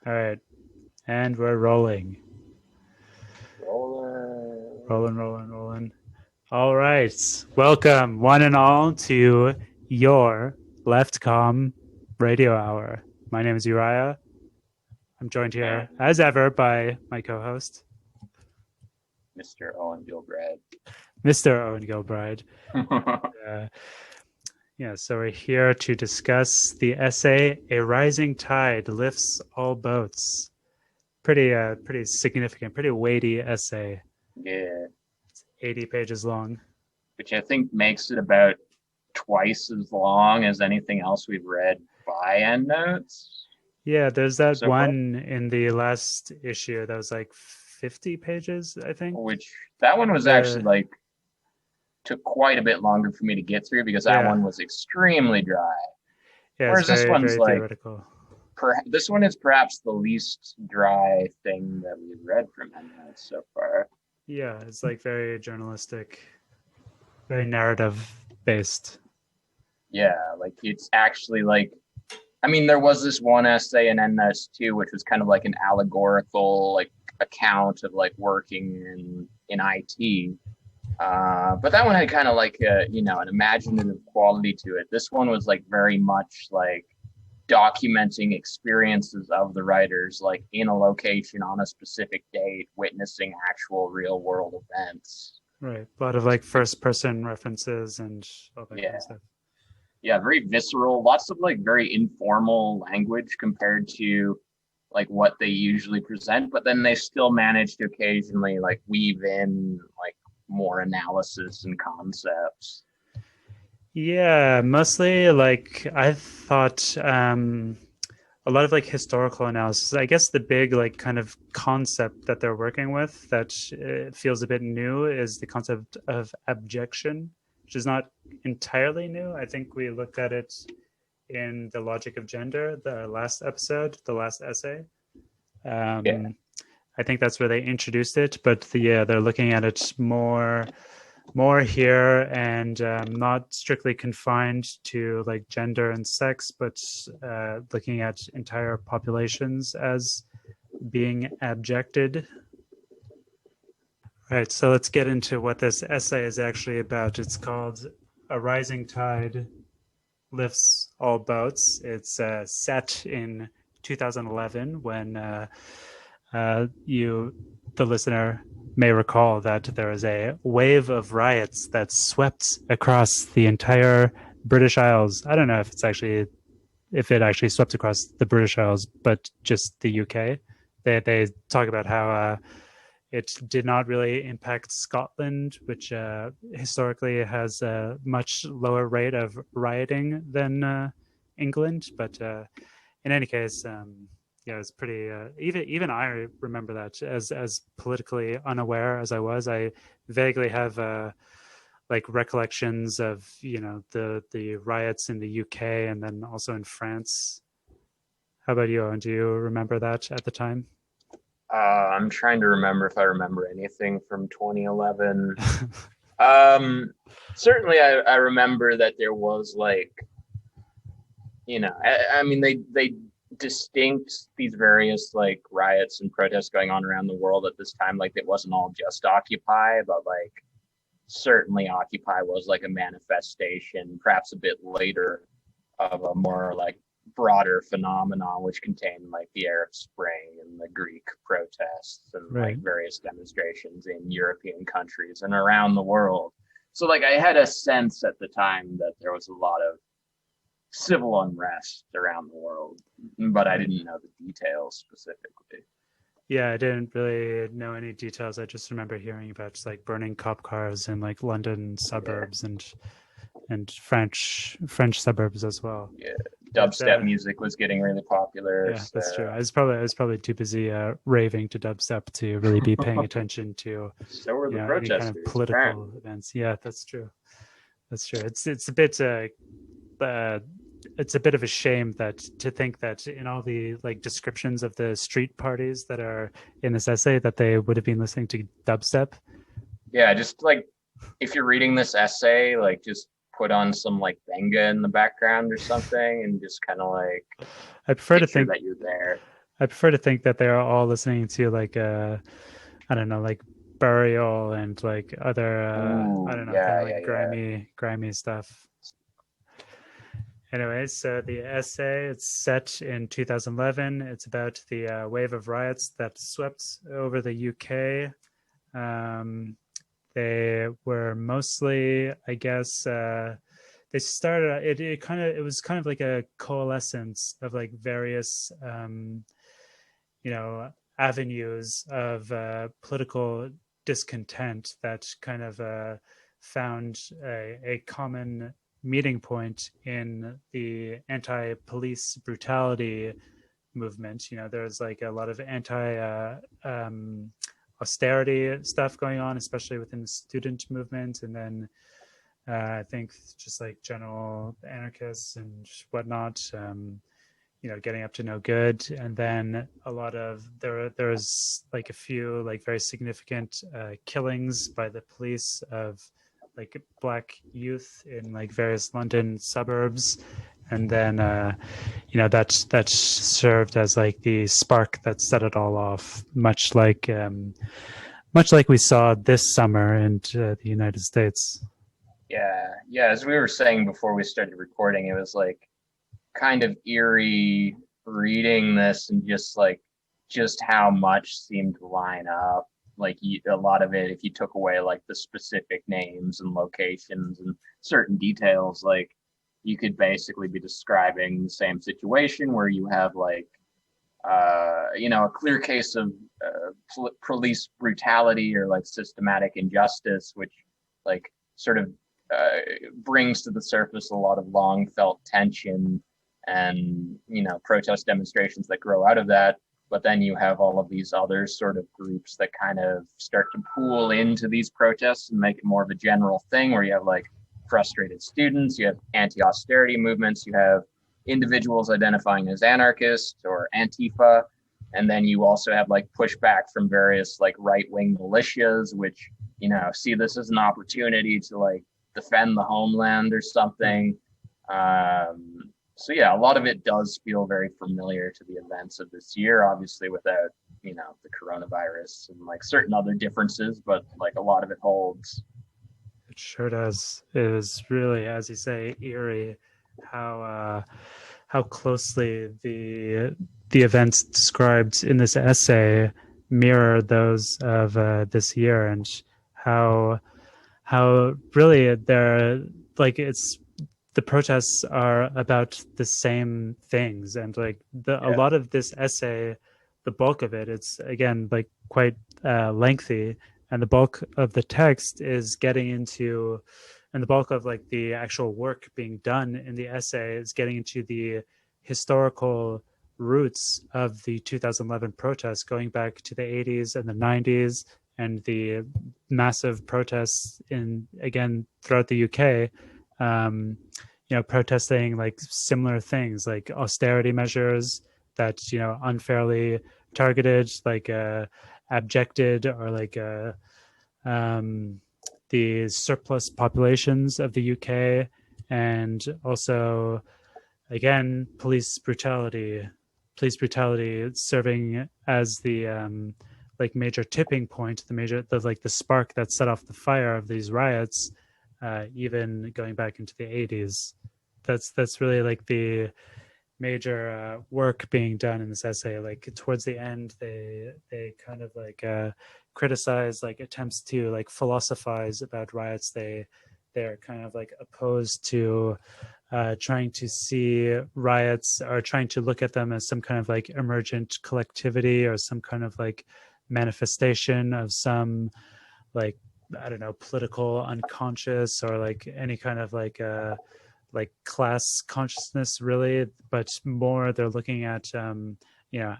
All right, and we're rolling. Rolling. Rolling. All right, welcome one and all to your Leftcom Radio Hour. My name is Uriah. I'm joined here, And as ever, by my co-host, Mr. Owen Gilbride. Mr. Owen Gilbride. Uh, so we're here to discuss the essay, A Rising Tide Lifts All Boats. Pretty significant, pretty weighty essay. Yeah. 80 pages long. Which I think makes it about twice as long as anything else we've read by Endnotes. Yeah, there's that So far. one in the last issue that was like 50 pages, I think. Which that one was actually The took quite a bit longer for me to get through because that yeah, one was extremely dry. yeah, it's Whereas this very one's very theoretical. this one is perhaps the least dry thing that we've read from Endnotes so far. Yeah, it's like very journalistic, very narrative based. Yeah, it's actually there was this one essay in NS too, which was kind of like an allegorical account of working in IT. But that one had kind of an imaginative quality to it. This one was very much documenting experiences of the writers, in a location on a specific date, witnessing actual real world events. Right. A lot of like first person references and all that kind Yeah. of stuff. Yeah, very visceral, lots of very informal language compared to what they usually present, but then they still manage to occasionally weave in more analysis and concepts. Yeah, mostly like I thought a lot of like historical analysis. I guess the big like kind of concept that they're working with that feels a bit new is the concept of abjection, which is not entirely new. I think we looked at it in the logic of gender, the last episode, the last essay. Yeah. I think that's where they introduced it, but they're looking at it more here and not strictly confined to like gender and sex, but looking at entire populations as being abjected. Right, so let's get into what this essay is actually about. It's called A Rising Tide Lifts All Boats. It's set in 2011 when the listener, may recall that there was a wave of riots that swept across the entire British Isles. I don't know if it actually swept across the British Isles, but just the UK. They talk about how it did not really impact Scotland, which historically has a much lower rate of rioting than England. But in any case, it's pretty. Even I remember that as politically unaware as I was. I vaguely have like recollections of the riots in the UK and then also in France. How about you, Owen? Do you remember that at the time? I'm trying to remember if I remember anything from 2011. Certainly I remember that there was they distinct these various riots and protests going on around the world at this time. It wasn't all just Occupy, but certainly Occupy was a manifestation, perhaps a bit later, of a more broader phenomenon, which contained the Arab Spring and the Greek protests and Right. various demonstrations in European countries and around the world. So I had a sense at the time that there was a lot of civil unrest around the world, but I didn't know the details specifically. Yeah, I didn't really know any details. I just remember hearing about just like burning cop cars in like London suburbs and French suburbs as well. Yeah, But dubstep music was getting really popular. yeah, So. that's true. I was probably too busy raving to dubstep to really be paying attention to So were the any kind of protesters, political apparently. events. Yeah, that's true. That's true. It's a bit uh, it's a bit of a shame that to think that in all the like descriptions of the street parties that are in this essay that they would have been listening to dubstep. Yeah, just if you're reading this essay, just put on some benga in the background or something and just kind of I prefer to picture think that you're there. I prefer to think that they are all listening to like I don't know, like Burial and like other I Ooh, don't know, kind yeah, of yeah, like yeah. grimy stuff. Anyways, so the essay, it's set in 2011. It's about the wave of riots that swept over the UK. Um, they were mostly, I guess, they started. It was kind of like a coalescence of like various, you know, avenues of political discontent that kind of found a common meeting point in the anti-police brutality movement. You know, there's like a lot of anti-austerity stuff going on, especially within the student movement, and then I think just like general anarchists and whatnot. You know, getting up to no good, and then a lot of there's like a few like very significant killings by the police of like black youth in like various London suburbs, and then you know that served as like the spark that set it all off, much like we saw this summer in the United States. Yeah, yeah. As we were saying before we started recording, it was like kind of eerie reading this and just how much seemed to line up. Like a lot of it, if you took away like the specific names and locations and certain details, like you could basically be describing the same situation where you have like a clear case of police brutality or like systematic injustice, which like sort of uh, brings to the surface a lot of long felt tension and protest demonstrations that grow out of that. But then you have all of these other sort of groups that kind of start to pool into these protests and make it more of a general thing, where you have like frustrated students, you have anti-austerity movements, you have individuals identifying as anarchists or Antifa, and then you also have like pushback from various like right-wing militias, which see this as an opportunity to like defend the homeland or something. So yeah, a lot of it does feel very familiar to the events of this year, obviously without the coronavirus and like certain other differences, but like a lot of it holds. It sure does. It was really, as you say, eerie how how closely the events described in this essay mirror those of this year, and how really they're like it's the protests are about the same things, and like a Yeah, lot of this essay, the bulk of it, it's again like quite lengthy, and the bulk of the text is getting into, and the bulk of like the actual work being done in the essay is getting into the historical roots of the 2011 protests, going back to the 80s and the 90s, and the massive protests in again throughout the UK, protesting like similar things like austerity measures that unfairly targeted, like abjected, or like um, the surplus populations of the UK, and also again police brutality serving as the like major tipping point, the spark that set off the fire of these riots, even going back into the 80s. That's really like the major work being done in this essay. Like towards the end, they kind of like criticize like attempts to like philosophize about riots. They're kind of like opposed to trying to see riots, or trying to look at them as some kind of like emergent collectivity, or some kind of like manifestation of some like, I don't know, political unconscious, or like any kind of like class consciousness, really. But more they're looking at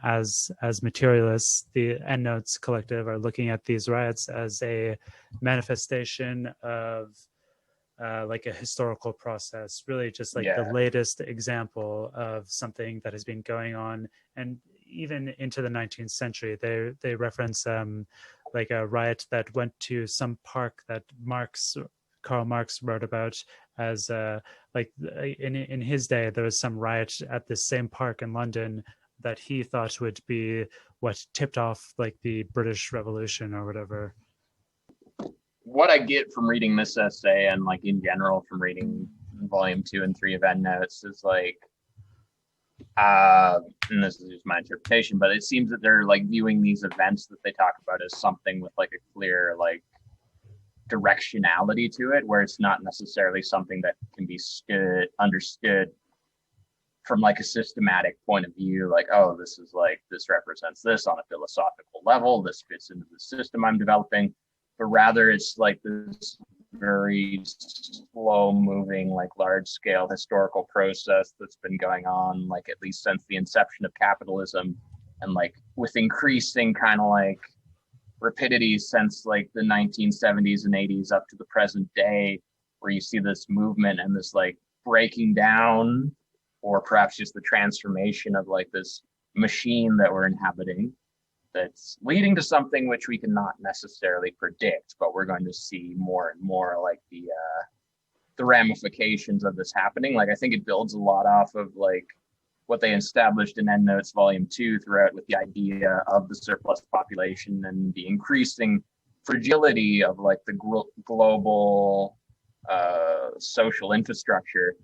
as materialists, the Endnotes collective are looking at these riots as a manifestation of like a historical process, really just like the yeah, latest example of something that has been going on. And even into the 19th century, they reference like a riot that went to some park that Karl Marx wrote about as like in his day there was some riot at this same park in London that he thought would be what tipped off like the British Revolution or whatever. What I get from reading this essay and like in general from reading volume 2 and 3 of Endnotes is like, and this is just my interpretation, but it seems that they're like viewing these events that they talk about as something with like a clear like directionality to it, where it's not necessarily something that can be understood from like a systematic point of view, like, oh, this is like, this represents this on a philosophical level, this fits into the system I'm developing, but rather it's like this very slow moving, like large scale historical process that's been going on, like at least since the inception of capitalism, and like with increasing kind of like rapidity since like the 1970s and 80s up to the present day, where you see this movement and this like breaking down, or perhaps just the transformation of like this machine that we're inhabiting, that's leading to something which we cannot necessarily predict, but we're going to see more and more like the ramifications of this happening. Like I think it builds a lot off of like what they established in Endnotes Volume 2 throughout, with the idea of the surplus population and the increasing fragility of like the global social infrastructure.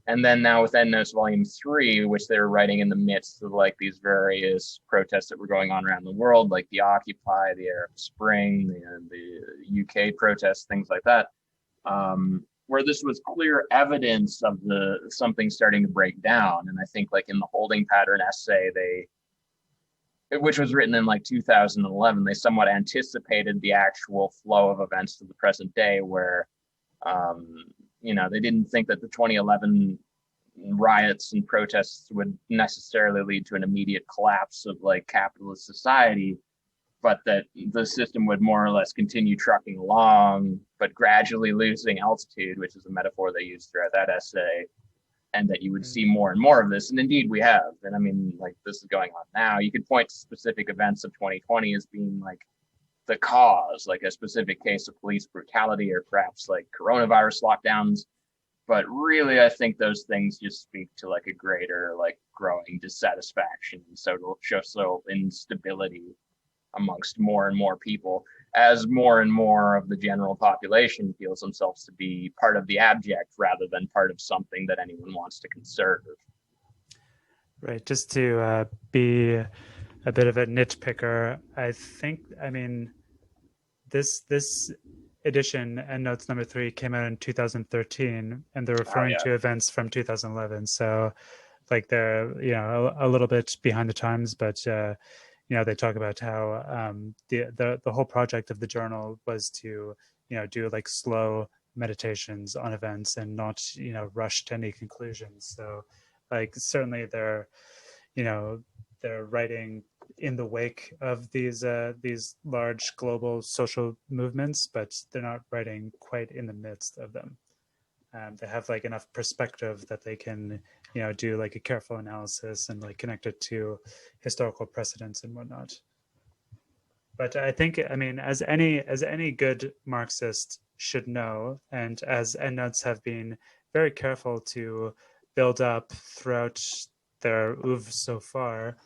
And then now with Endnotes Volume 3, which they were writing in the midst of like these various protests that were going on around the world, like the Occupy, the Arab Spring, the UK protests, things like that, where this was clear evidence of something starting to break down. And I think like in the holding pattern essay, which was written in like 2011, they somewhat anticipated the actual flow of events to the present day, where they didn't think that the 2011 riots and protests would necessarily lead to an immediate collapse of like capitalist society, but that the system would more or less continue trucking along, but gradually losing altitude, which is a metaphor they use throughout that essay, and that you would see more and more of this. And indeed we have. And I mean, like this is going on now. You could point to specific events of 2020 as being like the cause, like a specific case of police brutality, or perhaps like coronavirus lockdowns. But really, I think those things just speak to like a greater, like growing dissatisfaction, social instability amongst more and more people, as more and more of the general population feels themselves to be part of the abject rather than part of something that anyone wants to conserve. Right. Just to be a bit of a nitpicker, I mean, this edition, Endnotes number 3, came out in 2013, and they're referring to events from 2011. So, like they're a little bit behind the times, but they talk about how the whole project of the journal was to do like slow meditations on events and not rush to any conclusions. So, like certainly they're writing in the wake of these large global social movements, but they're not writing quite in the midst of them. They have like enough perspective that they can do like a careful analysis and like connect it to historical precedents and whatnot. But I think, I mean, as any good Marxist should know, and as Endnotes have been very careful to build up throughout their oeuvre so far,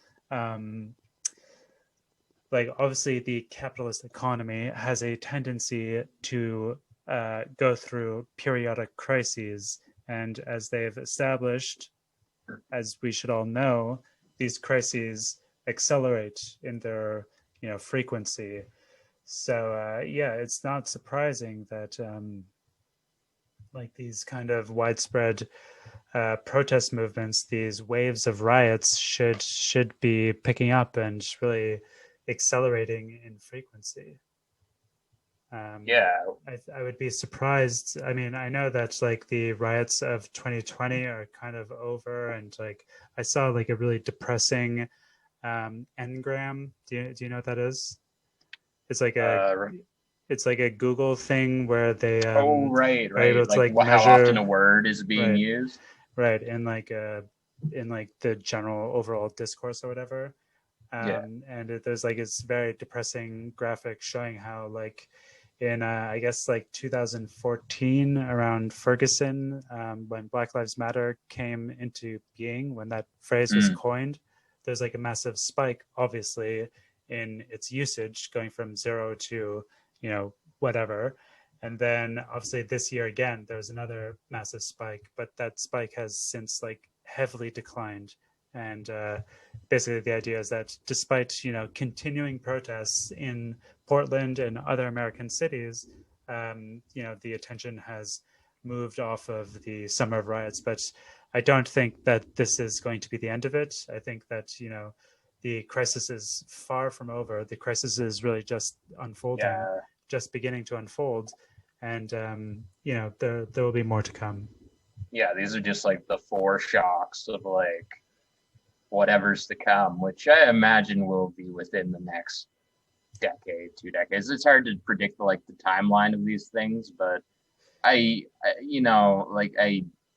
like obviously the capitalist economy has a tendency to go through periodic crises, and as they've established, as we should all know, these crises accelerate in their frequency. So it's not surprising that like these kind of widespread protest movements, these waves of riots should be picking up and really accelerating in frequency. I would be surprised. I mean, I know that like the riots of 2020 are kind of over, and like I saw like a really depressing engram. Do you know what that is? It's like a Google thing where they right. are able to like how measure often a word is being used. Right, in like the general overall discourse or whatever. And there's like this very depressing graphic showing how like in I guess like 2014 around Ferguson, when Black Lives Matter came into being, when that phrase was coined, there's like a massive spike, obviously, in its usage going from 0 to, whatever. And then obviously this year again, there was another massive spike, but that spike has since like heavily declined. And basically the idea is that despite, continuing protests in Portland and other American cities, the attention has moved off of the summer of riots. But I don't think that this is going to be the end of it. I think that, the crisis is far from over. The crisis is really just unfolding, Yeah, just beginning to unfold. And, there will be more to come. yeah, these are just like the foreshocks of like whatever's to come, which I imagine will be within the next decade, 2 decades. It's hard to predict like the timeline of these things, but I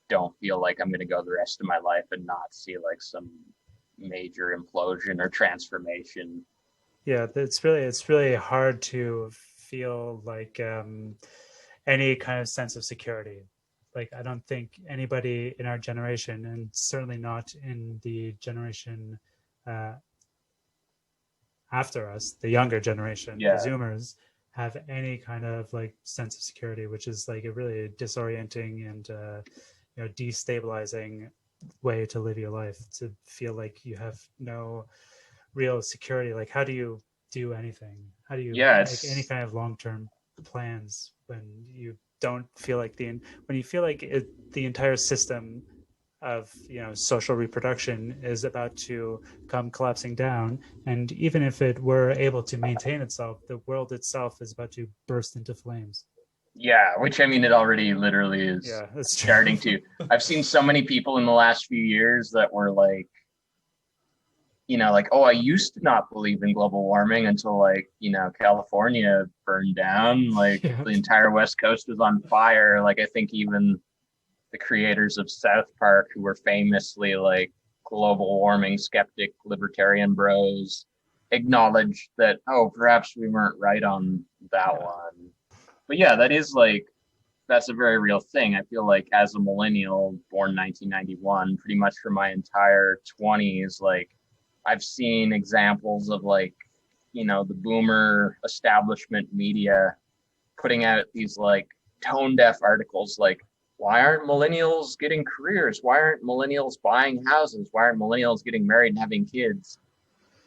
don't feel like I'm going to go the rest of my life and not see like some major implosion or transformation. Yeah, it's really hard to feel like any kind of sense of security. Like I don't think anybody in our generation, and certainly not in the generation uh, after us, the younger generation, the Yeah, Zoomers, have any kind of like sense of security, which is like a really disorienting and destabilizing way to live your life. To feel like you have no real security. Like how do you do anything? How do you yeah, make any kind of long term plans when you don't feel like when you feel like the entire system of social reproduction is about to come collapsing down, and even if it were able to maintain itself, the world itself is about to burst into flames. yeah. Which I mean, it already literally is Yeah, that's true. starting to. I've seen so many people in the last few years that were like, like, oh, I used to not believe in global warming until like, California burned down, like Yeah, the entire West Coast was on fire. Like, I think even the creators of South Park, who were famously like global warming skeptic libertarian bros, acknowledged that, oh, perhaps we weren't right on that yeah, one. But yeah, that's a very real thing. I feel like as a millennial born 1991, pretty much for my entire 20s, like I've seen examples of like, the boomer establishment media putting out these like tone deaf articles like, why aren't millennials getting careers? Why aren't millennials buying houses? Why aren't millennials getting married and having kids?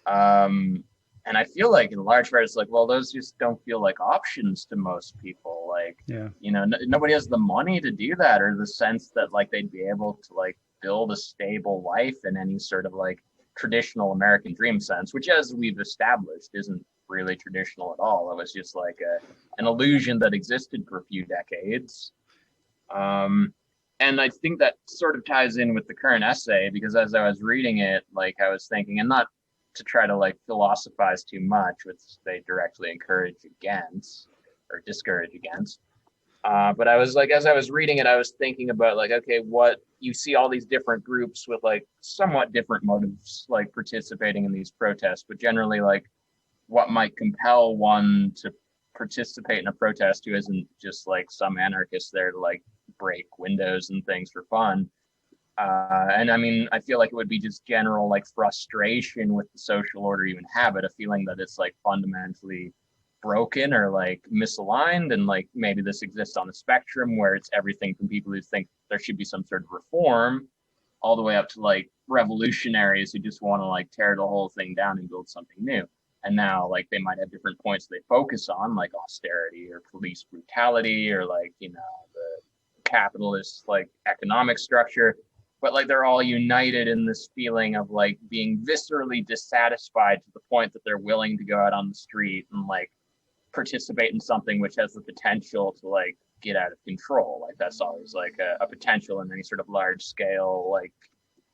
Um, and I feel like in large part, it's like, well, those just don't feel like options to most people. Like, yeah. nobody has the money to do that, or the sense that like they'd be able to like build a stable life in any sort of like traditional American dream sense, which, as we've established, isn't really traditional at all. It was just like an illusion that existed for a few decades. Um, and I think that sort of ties in with the current essay, because as I was reading it, like I was thinking, and not to try to like philosophize too much, which they directly encourage against or discourage against. But I was like, as I was reading it, I was thinking about like, okay, what you see all these different groups with like somewhat different motives, like participating in these protests, but generally like what might compel one to participate in a protest who isn't just like some anarchist there to like break windows and things for fun. And I mean, I feel like it would be just general like frustration with the social order you inhabit, a feeling that it's like fundamentally broken or like misaligned. And like maybe this exists on a spectrum where it's everything from people who think there should be some sort of reform all the way up to like revolutionaries who just want to like tear the whole thing down and build something new. And now like they might have different points they focus on, like austerity or police brutality or like, the capitalist like economic structure, but like they're all united in this feeling of like being viscerally dissatisfied to the point that they're willing to go out on the street and like participate in something which has the potential to like get out of control. Like that's always like a potential in any sort of large scale like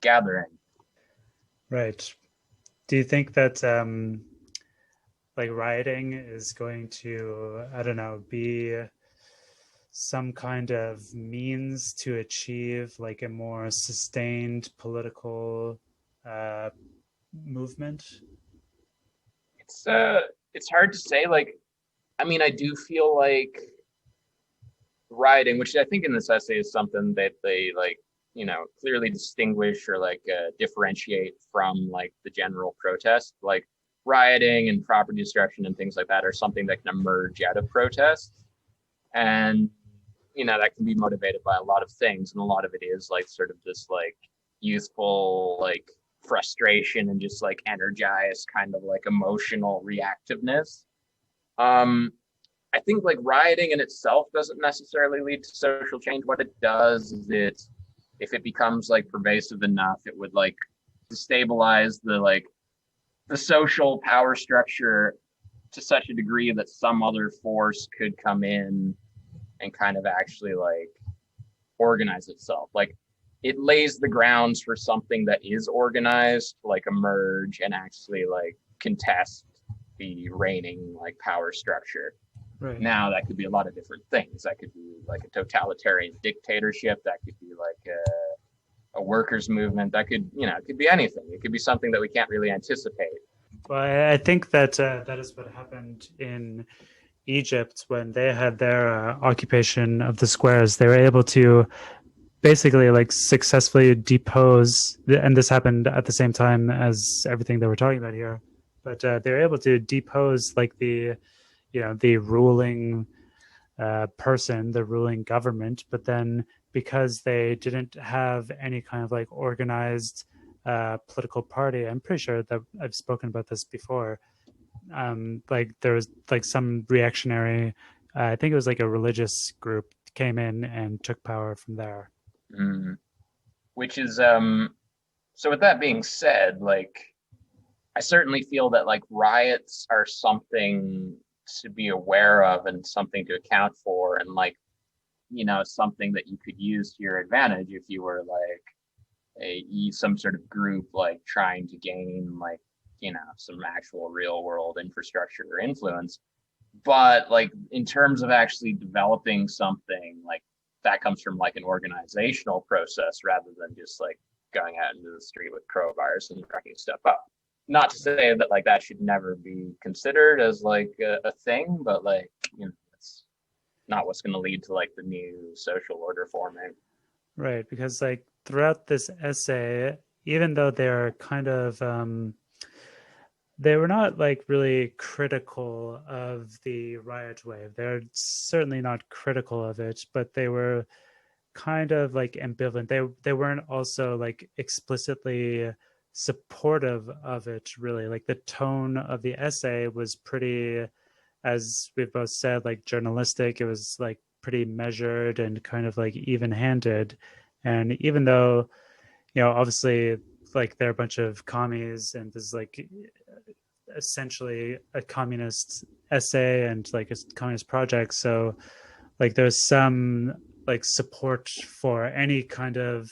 gathering. Right. Do you think that like rioting is going to, I don't know, be some kind of means to achieve like a more sustained political uh, movement? It's it's hard to say. Like, I mean, I do feel like rioting, which I think in this essay is something that they like clearly distinguish or like differentiate from like the general protest. Like rioting and property destruction and things like that are something that can emerge out of protests, and that can be motivated by a lot of things, and a lot of it is like sort of this like youthful like frustration and just like energized kind of like emotional reactiveness. um I think like rioting in itself doesn't necessarily lead to social change. What it does is if it becomes like pervasive enough, it would like destabilize the social power structure to such a degree that some other force could come in and kind of actually like organize itself. Like it lays the grounds for something that is organized to like emerge and actually like contest the reigning like power structure. Right. Now that could be a lot of different things. That could be like a totalitarian dictatorship. That could be like a workers' movement. That could, it could be anything. It could be something that we can't really anticipate. Well, I think that that is what happened in Egypt when they had their occupation of the squares. They were able to basically like successfully depose, and this happened at the same time as everything that we're talking about here. But they were able to depose like the ruling person, the ruling government. But then because they didn't have any kind of like organized political party, I'm pretty sure that I've spoken about this before. Like there was like some reactionary, I think it was like a religious group came in and took power from there. Mm. Which is so with that being said, like I certainly feel that like riots are something to be aware of and something to account for, and like something that you could use to your advantage if you were like some sort of group like trying to gain like some actual real world infrastructure or influence. But like in terms of actually developing something, like that comes from like an organizational process rather than just like going out into the street with crowbars and wrecking stuff up. Not to say that like that should never be considered as like a thing, but like it's not what's going to lead to like the new social order forming. Right, because like throughout this essay, even though they're kind of they were not like really critical of the riot wave. They're certainly not critical of it, but they were kind of like ambivalent. They weren't also like explicitly supportive of it really. Like the tone of the essay was pretty, as we've both said, like journalistic. It was like pretty measured and kind of like even-handed. And even though, obviously like they're a bunch of commies and there's like essentially a communist essay and like a communist project, so like there's some like support for any kind of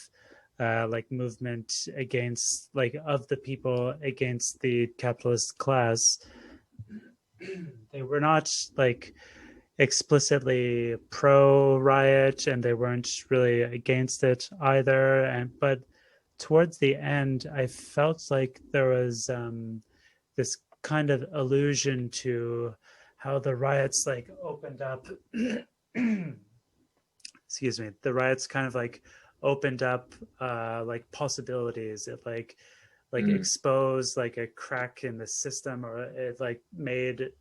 like movement against like of the people against the capitalist class. They were not like explicitly pro riot and they weren't really against it either, and but towards the end I felt like there was this kind of allusion to how the riots like opened up excuse me, the riots kind of like opened up like possibilities. It like Mm. exposed like a crack in the system, or it like made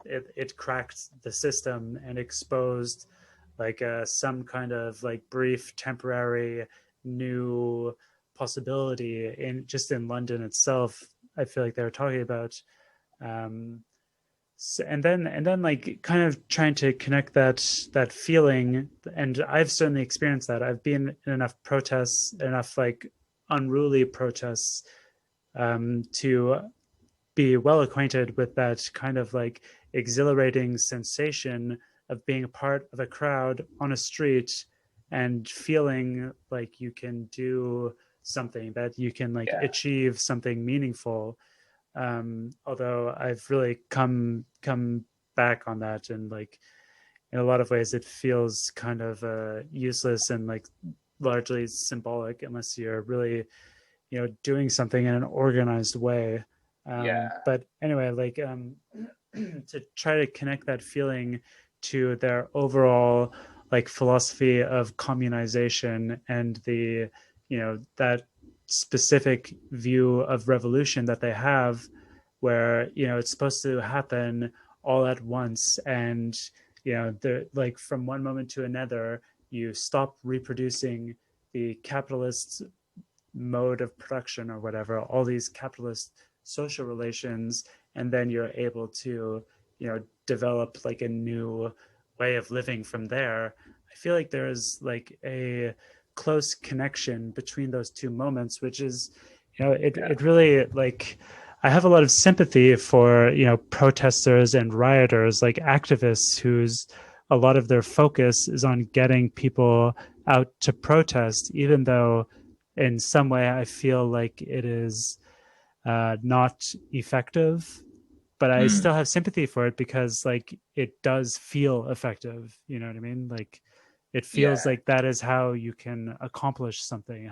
it cracked the system and exposed like some kind of like brief temporary new possibility in just in London itself. I feel like they were talking about um and then like kind of trying to connect that feeling, and I've certainly experienced that. I've been in enough protests, enough like unruly protests to be well acquainted with that kind of like exhilarating sensation of being a part of a crowd on a street and feeling like you can do something, that you can like Yeah. achieve something meaningful. Although I've really come back on that, and like in a lot of ways it feels kind of useless and like largely symbolic unless you're really doing something in an organized way. Yeah. But anyway, like to try to connect that feeling to their overall like philosophy of communization and the that specific view of revolution that they have, where it's supposed to happen all at once, and they're like from one moment to another you stop reproducing the capitalist mode of production or whatever, all these capitalist social relations, and then you're able to develop like a new way of living from there. I feel like there is like a close connection between those two moments, which is it really like I have a lot of sympathy for protesters and rioters, like activists whose a lot of their focus is on getting people out to protest, even though in some way I feel like it is not effective. But I Mm, still have sympathy for it because like it does feel effective. You know what I mean? Like it feels yeah. like that is how you can accomplish something,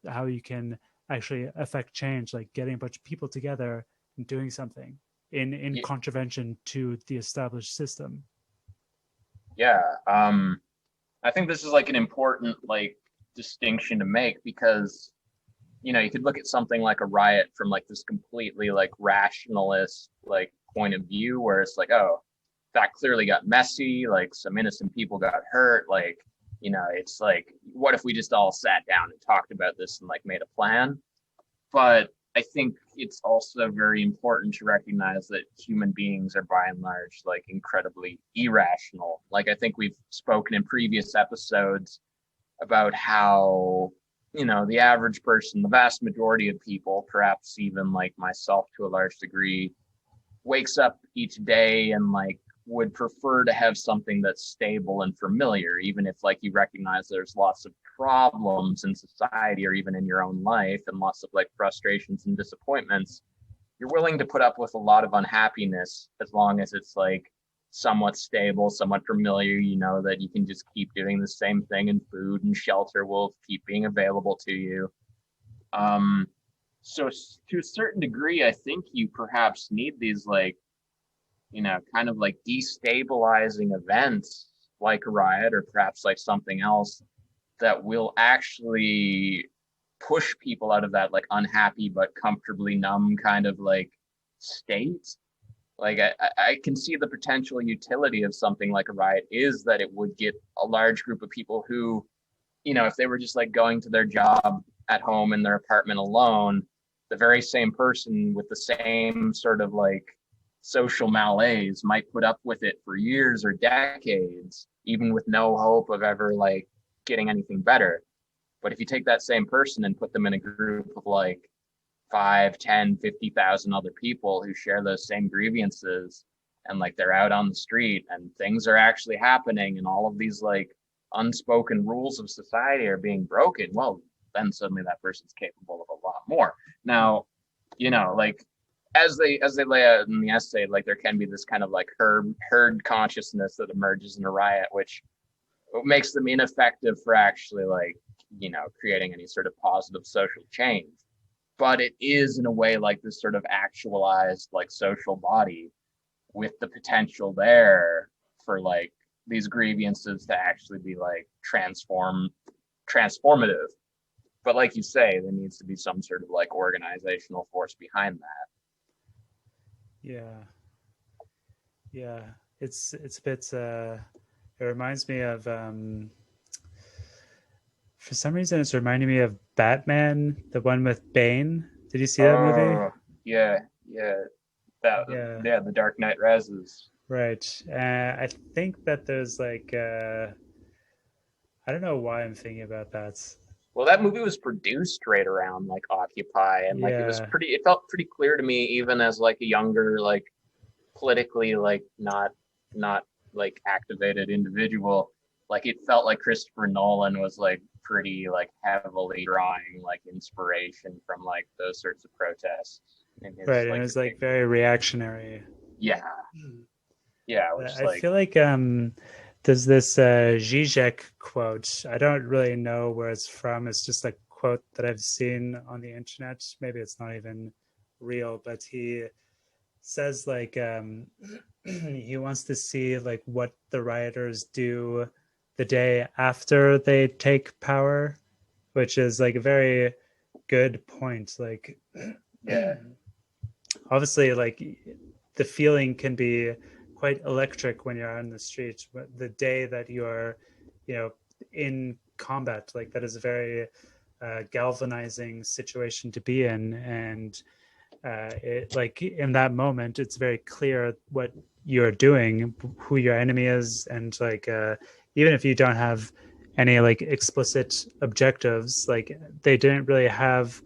how you can actually affect change, like getting a bunch of people together and doing something in Y- contravention to the established system. yeah. I think this is like an important like distinction to make because you could look at something like a riot from like this completely like rationalist like point of view where it's like, oh, that clearly got messy, like some innocent people got hurt, like it's like, what if we just all sat down and talked about this and like made a plan? But I think it's also very important to recognize that human beings are by and large like incredibly irrational. Like I think we've spoken in previous episodes about how the average person, the vast majority of people, perhaps even like myself to a large degree, wakes up each day and like would prefer to have something that's stable and familiar, even if like you recognize there's lots of problems in society or even in your own life and lots of like frustrations and disappointments. You're willing to put up with a lot of unhappiness as long as it's like somewhat stable, somewhat familiar, that you can just keep doing the same thing and food and shelter will keep being available to you. Um, so to a certain degree, I think you perhaps need these like, kind of like destabilizing events like a riot or perhaps like something else that will actually push people out of that like unhappy but comfortably numb kind of like state. Like I can see the potential utility of something like a riot is that it would get a large group of people who, if they were just like going to their job at home in their apartment alone, the very same person with the same sort of like social malaise might put up with it for years or decades, even with no hope of ever like getting anything better. But if you take that same person and put them in a group of like 5, 10, 50,000 other people who share those same grievances, and like they're out on the street and things are actually happening and all of these like unspoken rules of society are being broken, well, then suddenly that person's capable of a lot more. Now, like as they lay out in the essay, like there can be this kind of like herd consciousness that emerges in a riot, which makes them ineffective for actually like creating any sort of positive social change. But it is in a way like this sort of actualized like social body with the potential there for like these grievances to actually be like transformative. But like you say, there needs to be some sort of like organizational force behind that. Yeah, yeah. It's a bit. It reminds me of for some reason it's reminding me of Batman, the one with Bane. Did you see that movie? Oh yeah, yeah. That Yeah, yeah, the Dark Knight Rises. right. I think that there's like I don't know why I'm thinking about that. Well, that movie was produced right around like Occupy, and like Yeah, it felt pretty clear to me, even as like a younger, like politically like not like activated individual. Like it felt like Christopher Nolan was like pretty like heavily drawing like inspiration from like those sorts of protests in his right. And it like was like very depiction. reactionary. Yeah, yeah, which is I like feel like there's this Zizek quote. I don't really know where it's from. It's just a quote that I've seen on the internet. Maybe it's not even real, but he says like he wants to see like what the rioters do the day after they take power, which is like a very good point. Like, Yeah. obviously, like the feeling can be quite electric when you're out in the street. But the day that you're, you know, in combat, like that is a very galvanizing situation to be in, and it like in that moment, it's very clear what you're doing, who your enemy is, and like even if you don't have any like explicit objectives, like they didn't really have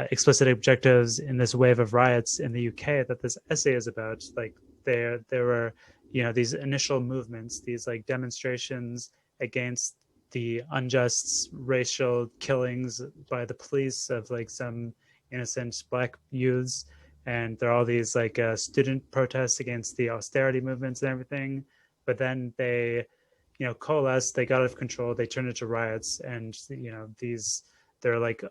explicit objectives in this wave of riots in the UK that this essay is about. Like there were, you know, these initial movements, these like demonstrations against the unjust racial killings by the police of like some innocent black youths, and there are all these like student protests against the austerity movements and everything. But then they, you know, coalesced, they got out of control, they turned into riots, and you know these, they're like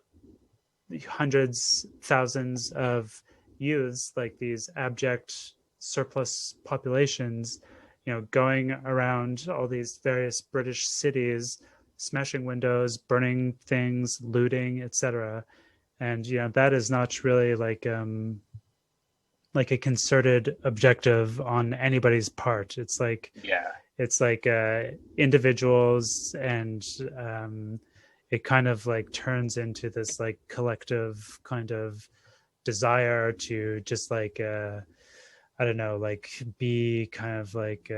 hundreds, thousands of youths, like these abject surplus populations, you know, going around all these various British cities, smashing windows, burning things, looting, etc. And you know, that is not really like a concerted objective on anybody's part. Yeah. It's like individuals, and it kind of like turns into this like collective kind of desire to just like I don't know, like be kind of like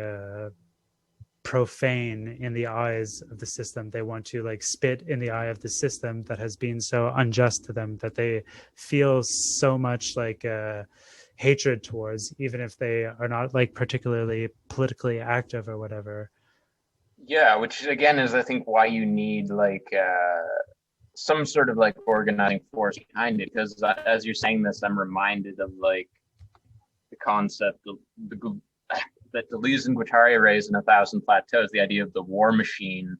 profane in the eyes of the system. They want to like spit in the eye of the system that has been so unjust to them, that they feel so much like hatred towards, even if they are not like particularly politically active or whatever. Yeah, which again is I think why you need like some sort of like organizing force behind it. Because as you're saying this, I'm reminded of like the concept of the that Deleuze and Guattari raised in A Thousand Plateaus, the idea of the war machine,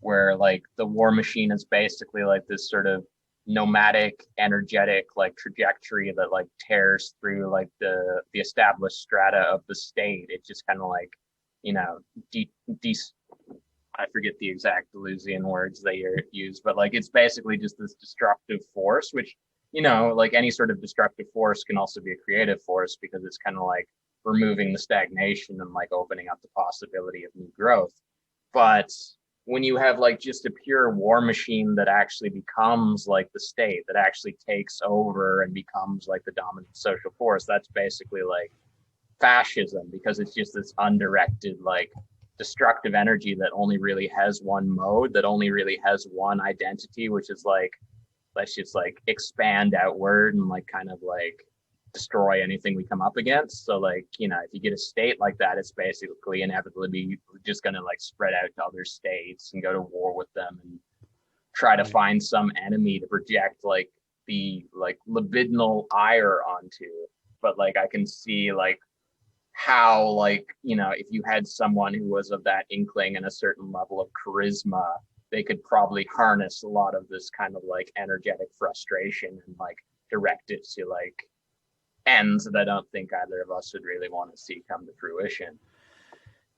where like the war machine is basically like this sort of nomadic, energetic like trajectory that like tears through like the established strata of the state. It just kind of like, you know, de, de I forget the exact Deleuzian words they use, but like it's basically just this destructive force, which, you know, like any sort of destructive force can also be a creative force because it's kind of like removing the stagnation and like opening up the possibility of new growth. But when you have like just a pure war machine that actually becomes like the state, that actually takes over and becomes like the dominant social force, that's basically like fascism, because it's just this undirected like destructive energy that only really has one mode, that only really has one identity, which is like, let's just like expand outward and like kind of like destroy anything we come up against. So like, you know, if you get a state like that, it's basically inevitably just going to like spread out to other states and go to war with them and try to Right. find some enemy to project like the like libidinal ire onto. But like I can see like how, like, you know, if you had someone who was of that inkling and a certain level of charisma, they could probably harness a lot of this kind of like energetic frustration and like direct it to like ends that I don't think either of us would really want to see come to fruition.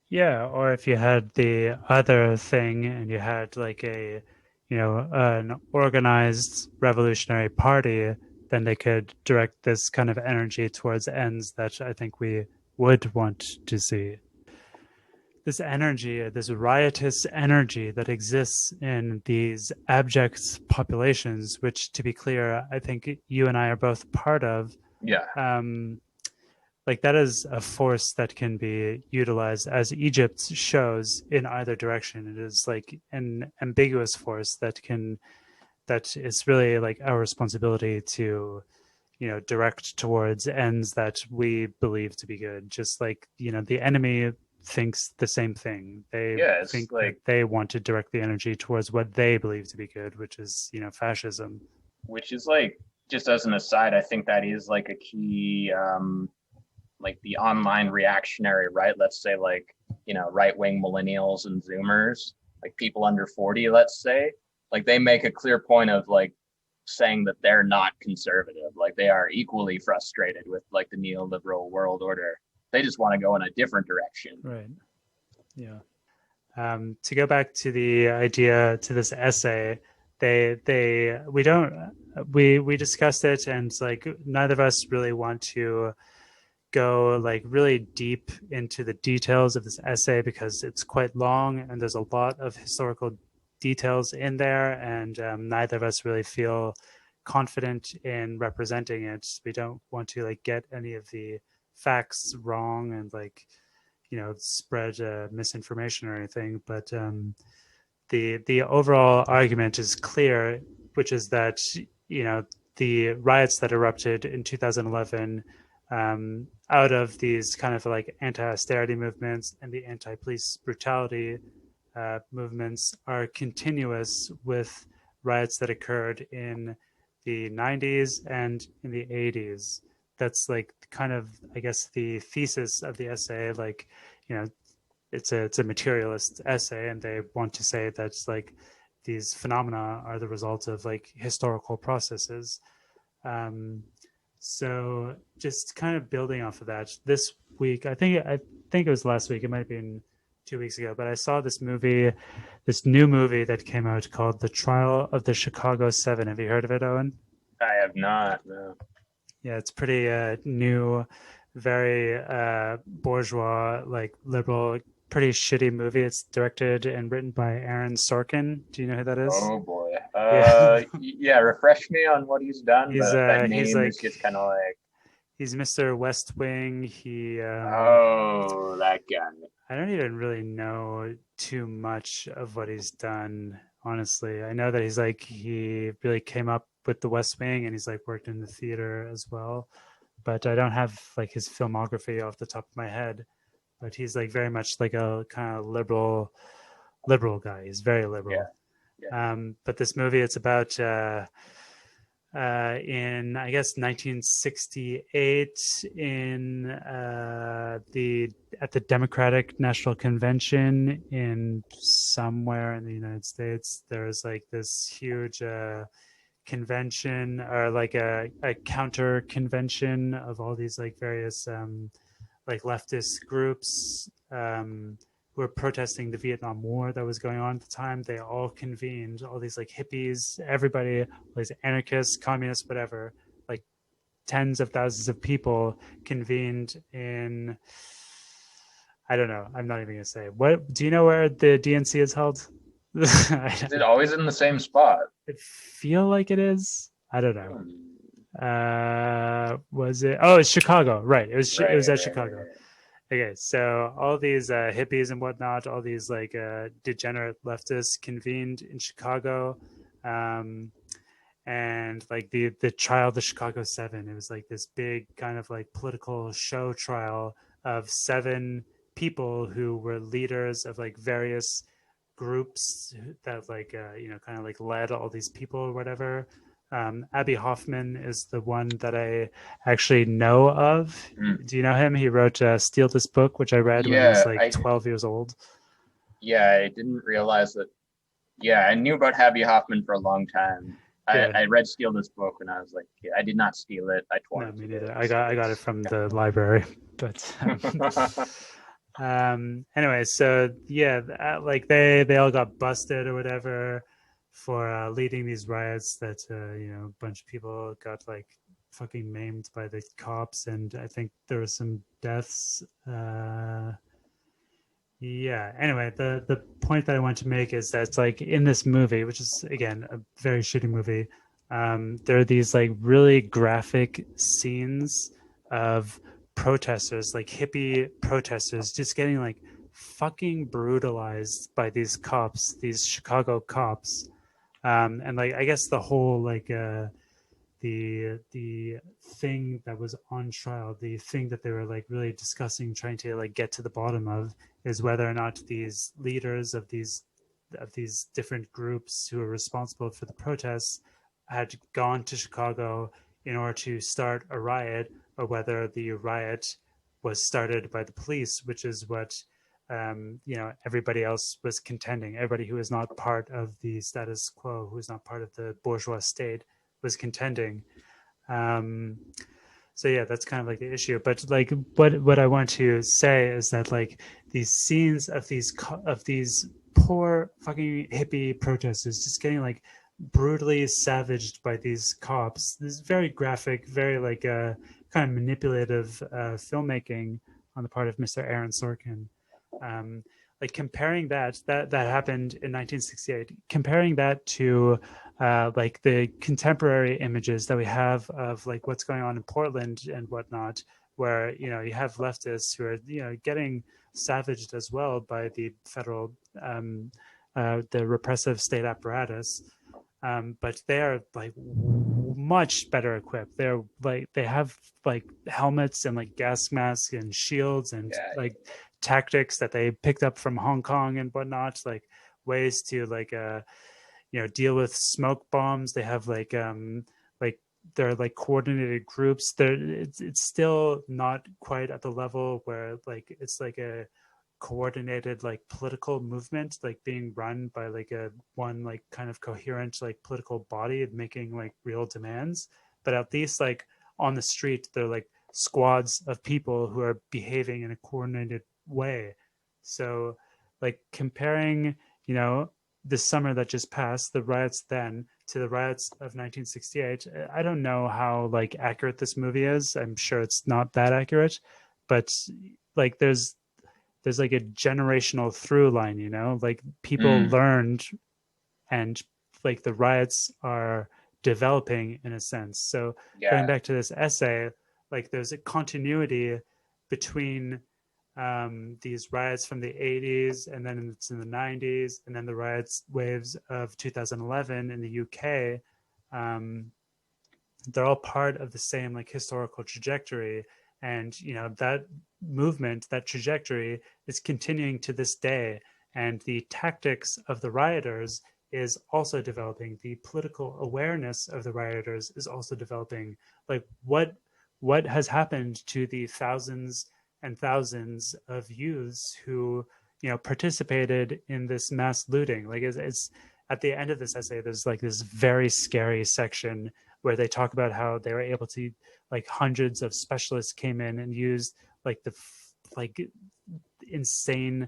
Yeah, or if you had the other thing and you had like a, you know, an organized revolutionary party, then they could direct this kind of energy towards ends that I think we would want to see. This energy, this riotous energy that exists in these abject populations, which, to be clear, I think you and I are both part of. Yeah. Um, like that is a force that can be utilized, as Egypt shows, in either direction. It is like an ambiguous force that can, that it's really like our responsibility to, you know, direct towards ends that we believe to be good. Just like, you know, the enemy thinks the same thing. They Yeah, it's think that like, they want to direct the energy towards what they believe to be good, which is, you know, fascism. which is like, just as an aside, I think that is like a key like the online reactionary right, let's say like, you know, right-wing millennials and zoomers, like people under 40, let's say, like they make a clear point of like saying that they're not conservative, like they are equally frustrated with like the neoliberal world order, they just want to go in a different direction. Right. Yeah. To go back to the idea to this essay, they we discussed it, and like neither of us really want to go like really deep into the details of this essay because it's quite long and there's a lot of historical details in there, and neither of us really feel confident in representing it. We don't want to like get any of the facts wrong and like spread misinformation or anything. But the overall argument is clear, which is that the riots that erupted in 2011 out of these kind of like anti-austerity movements and the anti-police brutality movements are continuous with riots that occurred in the 90s and in the 80s. That's like kind of, I guess, the thesis of the essay. Like, it's a materialist essay, and they want to say that like these phenomena are the result of like historical processes. Um, so just kind of building off of that, this week, I think it was last week. It might have been 2 weeks ago, but I saw this movie, this new movie that came out called The Trial of the Chicago Seven. Have you heard of it, Owen? I have not. No. Yeah, it's pretty new, very bourgeois, like liberal, pretty shitty movie. It's directed and written by Aaron Sorkin. Do you know who that is? Oh boy. Yeah, Yeah. Refresh me on what he's done. he's But that he's name is like just kind of like, he's Mr. West Wing. oh, that guy. I don't even really know too much of what he's done, honestly. I know that he really came up with the West Wing, and he's like worked in the theater as well. But I don't have like his filmography off the top of my head. But he's like very much like a kind of liberal guy. He's very Yeah. liberal. Yeah. But this movie, it's about in I guess 1968 in the at the Democratic National Convention in somewhere in the United States. There's like this huge convention, or like a counter convention of all these like various like leftist groups who were protesting the Vietnam War that was going on at the time. They all convened, all these like hippies, everybody, all these anarchists, communists, whatever, like tens of thousands of people convened in, I don't know, I'm not even gonna say. What do you know where the DNC is held? Is it always in the same spot? I feel like it is. I don't know. Hmm. Was it? Oh, it's Chicago. Right. It Right, was at right, Chicago. right. Okay, so all these hippies and whatnot, all these like degenerate leftists convened in Chicago, um, and like the trial of the Chicago Seven. It was like this big kind of like political show trial of seven people who were leaders of like various groups that like kind of like led all these people or whatever. Abby Hoffman is the one that I actually know of. Hmm. Do you know him? He wrote "Steal This Book," which I read when I was Yeah, like 12 years old. I didn't realize that. Yeah, I knew about Abby Hoffman for a long time. I, Yeah, I read Steal This Book when I was like a kid. I did not steal it. I no, me torrented it. neither. So I got it it's from the library, but anyway, so yeah, like they all got busted or whatever for leading these riots. That a bunch of people got like fucking maimed by the cops, and I think there were some deaths. Yeah. Anyway, the point that I want to make is that it's like in this movie, which is again a very shitty movie, there are these like really graphic scenes of protesters, like hippie protesters, just getting like fucking brutalized by these cops, these Chicago cops, and like I guess the whole like the thing that was on trial, the thing that they were like really discussing, trying to like get to the bottom of, is whether or not these leaders of these different groups who are responsible for the protests had gone to Chicago in order to start a riot, or whether the riot was started by the police, which is what everybody else was contending. Everybody who is not part of the status quo, who is not part of the bourgeois state, was contending. Um, So yeah, that's kind of like the issue. But like, what I want to say is that like these scenes of these poor fucking hippie protesters just getting like brutally savaged by these cops. This is very graphic, very like kind of manipulative filmmaking on the part of Mr. Aaron Sorkin. Um, like comparing that happened in 1968, comparing that to like the contemporary images that we have of like what's going on in Portland and whatnot, where you have leftists who are getting savaged as well by the federal the repressive state apparatus. But they are like much better equipped. They're like they have like helmets and like gas masks and shields and Yeah, like tactics that they picked up from Hong Kong and whatnot, like ways to like deal with smoke bombs. They have like they're like coordinated groups. It's still not quite at the level where like it's like a coordinated like political movement like being run by like a one like kind of coherent like political body and making like real demands, but at least like on the street they're like squads of people who are behaving in a coordinated way. So like comparing the summer that just passed, the riots then to the riots of 1968, I don't know how like accurate this movie is. I'm sure it's not that accurate, but like there's like a generational through line, like people mm, learned, and like the riots are developing in a sense. So going yeah, back to this essay, like there's a continuity between these riots from the 80s, and then it's in the 90s, and then the riots waves of 2011 in the UK. Um, they're all part of the same like historical trajectory, and that movement, that trajectory is continuing to this day, and the tactics of the rioters is also developing. The political awareness of the rioters is also developing. Like what has happened to the thousands and thousands of youths who participated in this mass looting? Like it's at the end of this essay there's like this very scary section where they talk about how they were able to like hundreds of specialists came in and used like the like insane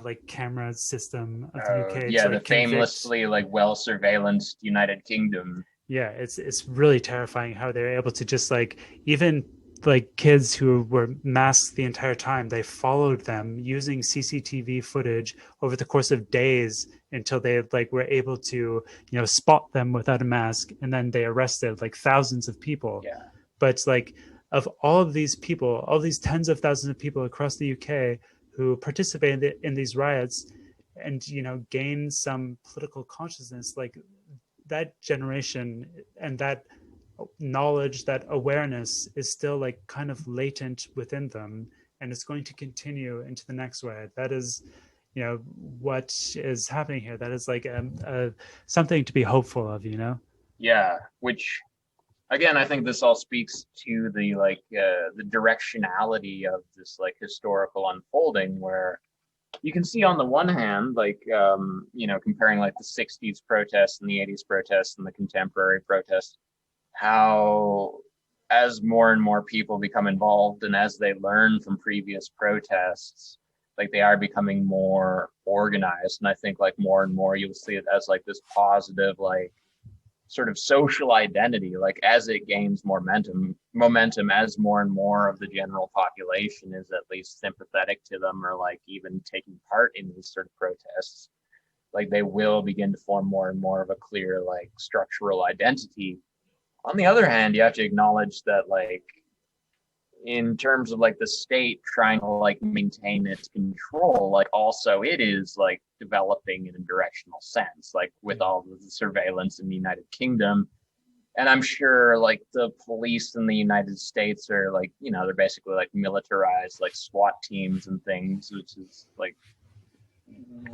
like camera system of the UK to yeah, the like convict. famously like well surveillanced United Kingdom. Yeah, it's really terrifying how they're able to just like even like kids who were masked the entire time, they followed them using CCTV footage over the course of days until they like were able to spot them without a mask, and then they arrested like thousands of people. Yeah, But like of all of these people, all these tens of thousands of people across the UK who participated in these riots and gain some political consciousness, like that generation and that knowledge, that awareness is still like kind of latent within them, and it's going to continue into the next way. That is what is happening here. That is like something to be hopeful of, yeah. Which again, I think this all speaks to the the directionality of this like historical unfolding, where you can see on the one hand, like comparing like the '60s protests and the '80s protests and the contemporary protests, how as more and more people become involved and as they learn from previous protests, like they are becoming more organized. And I think like more and more you'll see it as like this positive, like sort of social identity, like as it gains more momentum, as more and more of the general population is at least sympathetic to them or like even taking part in these sort of protests, like they will begin to form more and more of a clear like structural identity. On the other hand, you have to acknowledge that like in terms of like the state trying to like maintain its control, like also it is like developing in a directional sense, like with Yeah. all the surveillance in the United Kingdom. And I'm sure like the police in the United States are like, they're basically like militarized like SWAT teams and things, which is like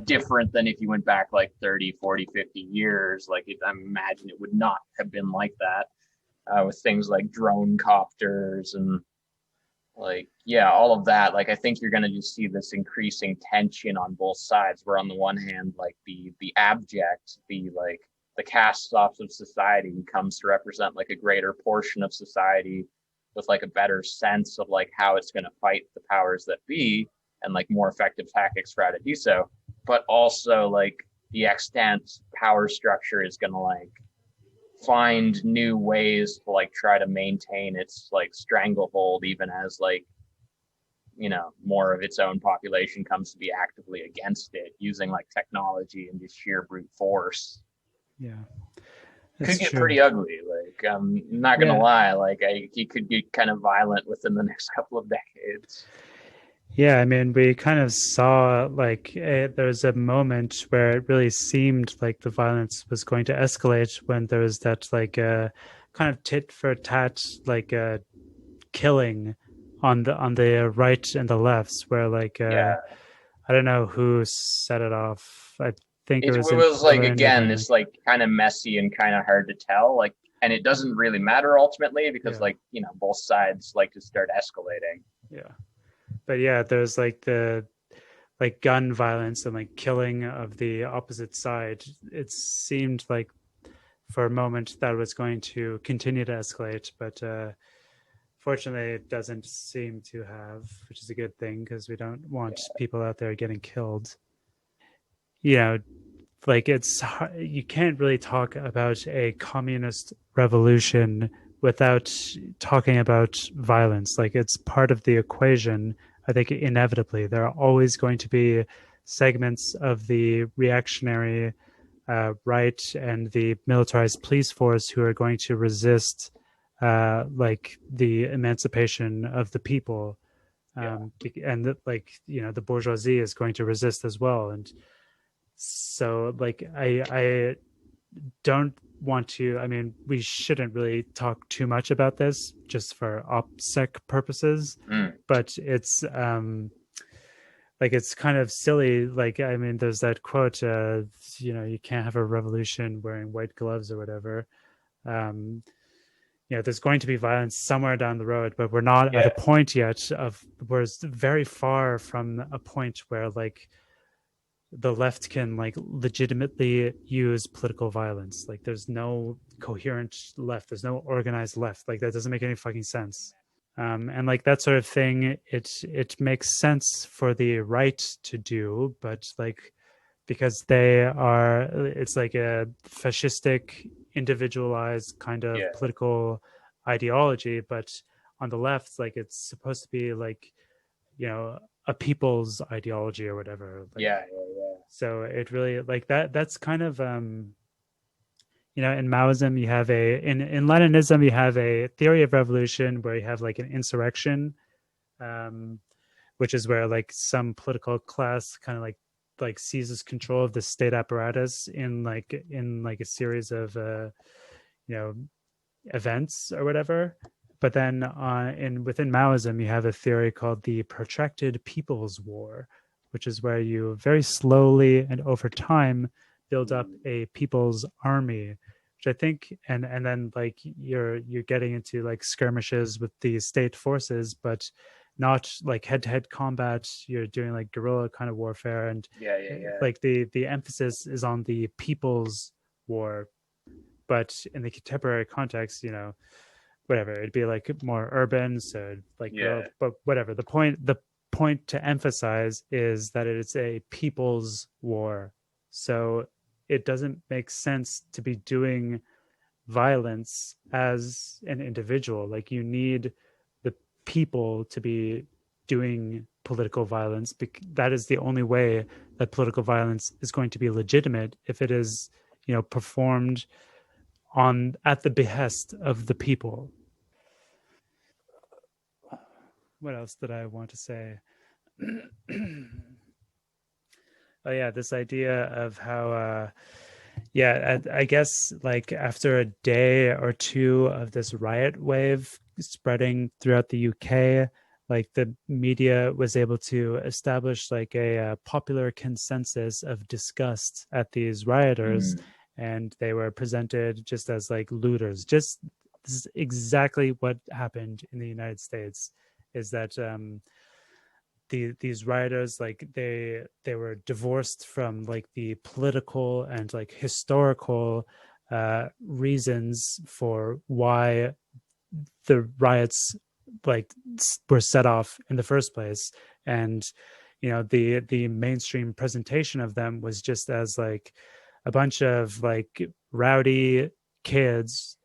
different than if you went back like 30, 40, 50 years. Like I imagine it would not have been like that, with things like drone copters and like yeah, all of that. Like I think you're going to just see this increasing tension on both sides, where on the one hand like the abject, the like the cast offs of society comes to represent like a greater portion of society, with like a better sense of like how it's going to fight the powers that be and like more effective tactics for how to do so, but also like the extant power structure is going to like find new ways to like try to maintain its like stranglehold even as like more of its own population comes to be actively against it using like technology and just sheer brute force. Yeah, Could it's get true. pretty ugly. Like I'm not gonna Yeah. lie, like he could get kind of violent within the next couple of decades. Yeah, I mean, we kind of saw like there was a moment where it really seemed like the violence was going to escalate when there was that like kind of tit for tat like killing on the right and the lefts, where like Yeah, I don't know who set it off. I think it it was in was like Poland, and again, then it's like like kind of messy and kind of hard to tell. Like, and it doesn't really matter ultimately because yeah, like both sides like to start escalating. yeah. But yeah, there's like the like gun violence and like killing of the opposite side. It seemed like for a moment that was going to continue to escalate, but fortunately it doesn't seem to have, which is a good thing because we don't want Yeah, people out there getting killed. You know, like you can't really talk about a communist revolution without talking about violence. Like it's part of the equation. I think inevitably there are always going to be segments of the reactionary right and the militarized police force who are going to resist like the emancipation of the people, yeah, and like the bourgeoisie is going to resist as well. And so like I don't want to, I mean, we shouldn't really talk too much about this just for opsec purposes, mm, but it's like it's kind of silly. Like I mean, there's that quote, you can't have a revolution wearing white gloves or whatever. um there's going to be violence somewhere down the road, but we're not at yeah, a point yet of, we're very far from a point where like the left can like legitimately use political violence. Like there's no coherent left, there's no organized left. Like that doesn't make any fucking sense. And like that sort of thing, it makes sense for the right to do, but like because they are, it's like a fascistic individualized kind of yeah, political ideology. But on the left, like it's supposed to be like a people's ideology or whatever. Like yeah, yeah, so it really like that's kind of in Maoism you have in Leninism you have a theory of revolution where you have like an insurrection, um which is where like some political class kind of like seizes control of the state apparatus in like a series of you know events or whatever. But then in within Maoism, you have a theory called the protracted people's war, which is where you very slowly and over time build up mm, a people's army, which I think, and then like you're getting into like skirmishes with the state forces, but not like head-to-head combat. You're doing like guerrilla kind of warfare, and yeah, yeah, yeah, like the emphasis is on the people's war. But in the contemporary context, whatever, it'd be like more urban, so like yeah, but whatever. The point to emphasize is that it's a people's war. So it doesn't make sense to be doing violence as an individual. Like you need the people to be doing political violence. That is the only way that political violence is going to be legitimate, if it is performed on at the behest of the people. What else did I want to say? Oh yeah, this idea of how yeah, I guess like after a day or two of this riot wave spreading throughout the UK, like the media was able to establish like a popular consensus of disgust at these rioters, mm, and they were presented just as like looters. Just this is exactly what happened in the United States. Is that these rioters, like they were divorced from like the political and like historical reasons for why the riots like were set off in the first place. And the mainstream presentation of them was just as like a bunch of like rowdy kids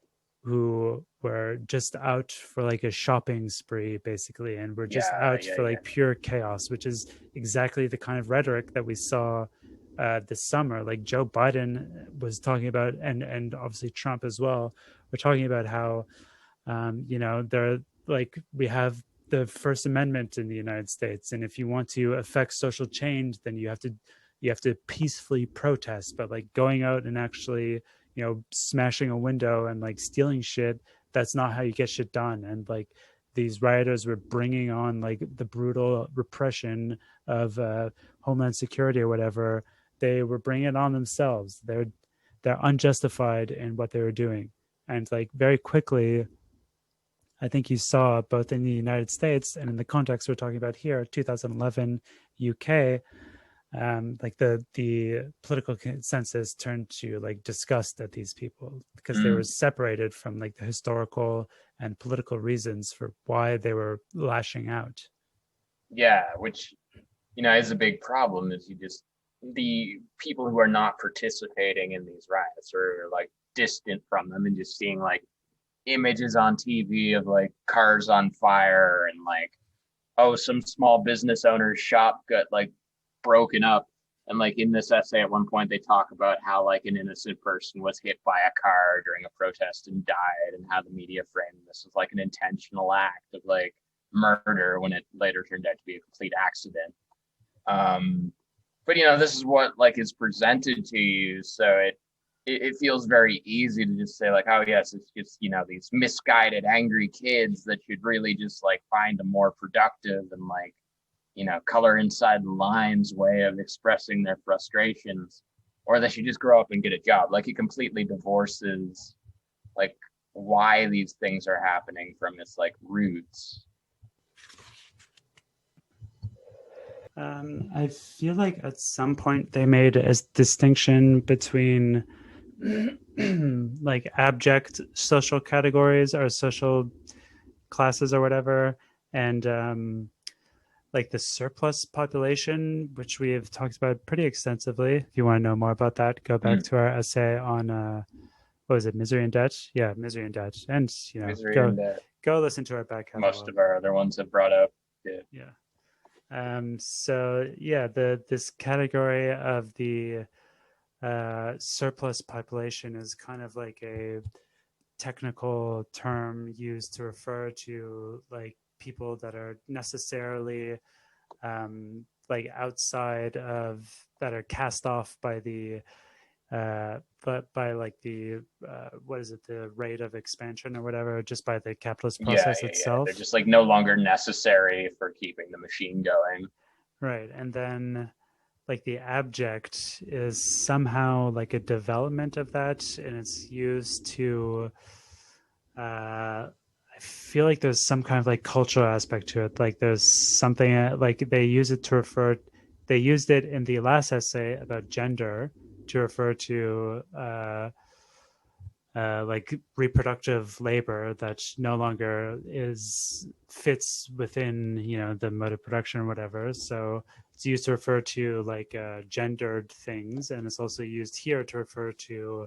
who were just out for like a shopping spree basically, and were just Yeah, out yeah, for yeah. like pure chaos, which is exactly the kind of rhetoric that we saw this summer. Like Joe Biden was talking about, and obviously Trump as well, we're talking about how they're like, we have the First Amendment in the United States, and if you want to affect social change, then you have to peacefully protest. But like going out and actually, smashing a window and like stealing shit, that's not how you get shit done. And like these rioters were bringing on like the brutal repression of Homeland Security or whatever. They were bringing it on themselves. They're unjustified in what they were doing, and like very quickly, I think you saw both in the United States and in the context we're talking about here, 2011 UK, like the political consensus turned to like disgust at these people because they were Mm. separated from like the historical and political reasons for why they were lashing out. Yeah, which is a big problem. Is the people who are not participating in these riots are like distant from them and just seeing like images on TV of like cars on fire and like, oh, some small business owner's shop got like broken up. And like in this essay at one point they talk about how like an innocent person was hit by a car during a protest and died, and how the media framed this as like an intentional act of like murder when it later turned out to be a complete accident. But this is what like is presented to you, so it feels very easy to just say like, oh yes, it's just these misguided angry kids that should really just like find a more productive and like color inside the lines way of expressing their frustrations, or they should just grow up and get a job. Like it completely divorces like why these things are happening from its like roots. I feel like at some point they made a distinction between like abject social categories or social classes or whatever, and like the surplus population, which we have talked about pretty extensively. If you want to know more about that, go back Mm. to our essay on what was it, Misery and Debt? Yeah, Misery and Debt, and Misery go and go listen to our back most catalog. of our other ones have brought up. Yeah. Yeah. So yeah, this category of the surplus population is kind of like a technical term used to refer to like people that are necessarily like outside of, that are cast off by the but by like the what is it, the rate of expansion or whatever, just by the capitalist Yeah, process yeah, yeah. They're itself. just like no longer necessary for keeping the machine going. Right. And then like the abject is somehow like a development of that, and it's used to I feel like there's some kind of like cultural aspect to it. Like there's something like they use it to refer, they used it in the last essay about gender to refer to like reproductive labor that no longer is fits within the mode of production or whatever. So it's used to refer to like gendered things, and it's also used here to refer to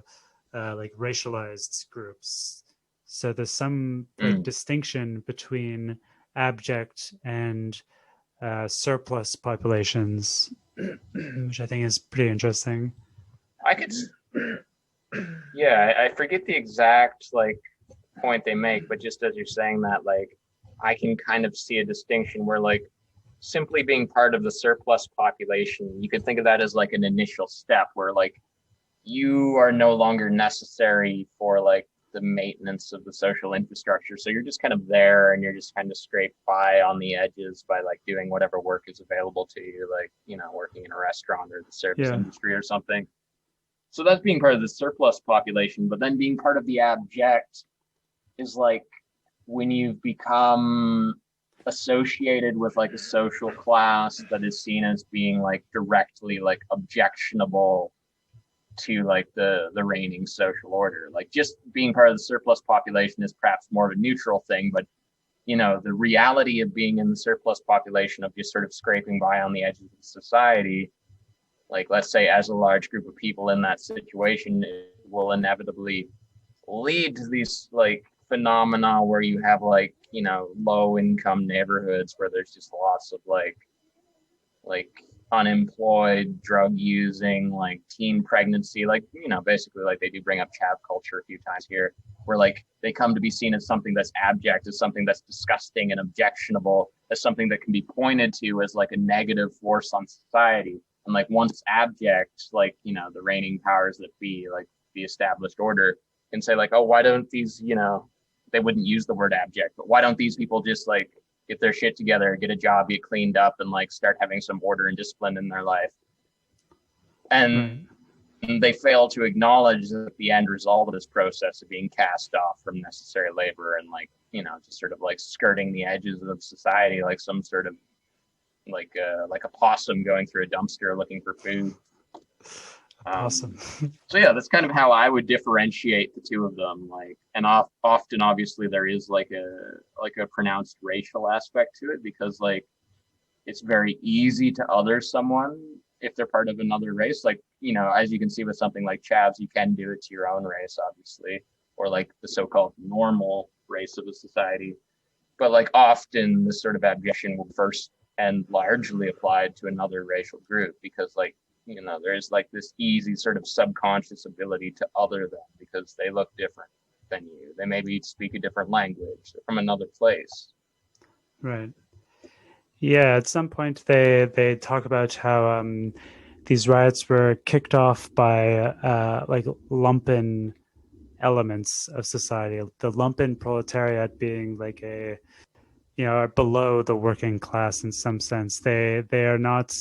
like racialized groups. So there's some like Mm. distinction between abject and surplus populations, which I think is pretty interesting. I could, yeah, I forget the exact like point they make, but just as you're saying that, like, I can kind of see a distinction where like simply being part of the surplus population, you could think of that as like an initial step where like you are no longer necessary for like the maintenance of the social infrastructure. So you're just kind of there and you're just kind of scraped by on the edges by like doing whatever work is available to you, like, working in a restaurant or the service Yeah. industry or something. So that's being part of the surplus population, but then being part of the abject is like when you've become associated with like a social class that is seen as being like directly like objectionable to like the reigning social order. Like just being part of the surplus population is perhaps more of a neutral thing, but the reality of being in the surplus population, of just sort of scraping by on the edges of society, like let's say as a large group of people in that situation, it will inevitably lead to these like phenomena where you have like, low income neighborhoods where there's just lots of like unemployed, drug using, like teen pregnancy, like, basically like they do bring up chav culture a few times here, where like they come to be seen as something that's abject, as something that's disgusting and objectionable, as something that can be pointed to as like a negative force on society. And like once it's abject, like, the reigning powers that be, like the established order, can say like, oh, why don't these, they wouldn't use the word abject, but why don't these people just like get their shit together, get a job, get cleaned up, and like start having some order and discipline in their life? Right. And they fail to acknowledge that the end result of this process of being cast off from necessary labor and like, just sort of like skirting the edges of society, like some sort of like a possum going through a dumpster looking for food. Awesome. So yeah, that's kind of how I would differentiate the two of them. Like, and often, obviously, there is like a pronounced racial aspect to it, because like it's very easy to other someone if they're part of another race. Like, as you can see with something like chavs, you can do it to your own race, obviously, or like the so-called normal race of a society. But like often, this sort of abjection will first and largely applied to another racial group, because like, there's like this easy sort of subconscious ability to other them because they look different than you. They maybe speak a different language. They're from another place. Right. Yeah, at some point they talk about how these riots were kicked off by like lumpen elements of society. The lumpen proletariat being like are below the working class in some sense. They are not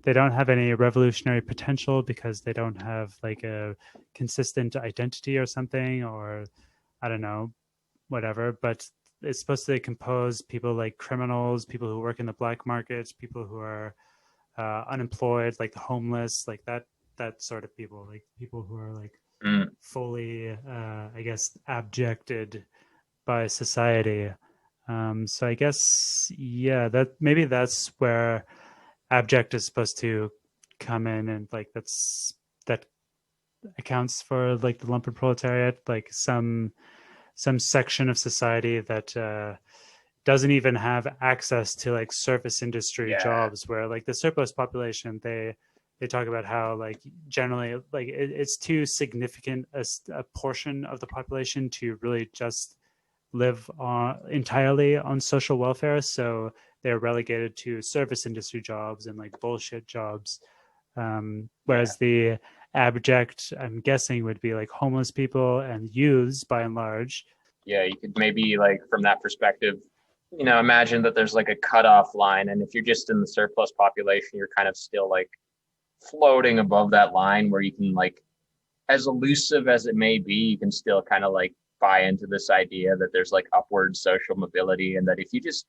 they don't have any revolutionary potential because they don't have like a consistent identity or something, or I don't know, whatever. But it's supposed to compose people like criminals, people who work in the black market, people who are unemployed, like the homeless, like that sort of people, like people who are like fully, I guess, abjected by society. So I guess, yeah, that maybe that's where abject is supposed to come in, and like that accounts for like the lumpen proletariat, like some section of society that doesn't even have access to like surface industry jobs, where like the surplus population, they talk about how like generally like it's too significant a portion of the population to really just live entirely on social welfare, so they're relegated to service industry jobs and like bullshit jobs, whereas the abject, I'm guessing, would be like homeless people and youths by and large. Yeah, you could maybe like from that perspective, imagine that there's like a cutoff line, and if you're just in the surplus population, you're kind of still like floating above that line where you can like, as elusive as it may be, you can still kind of like buy into this idea that there's like upward social mobility, and that if you just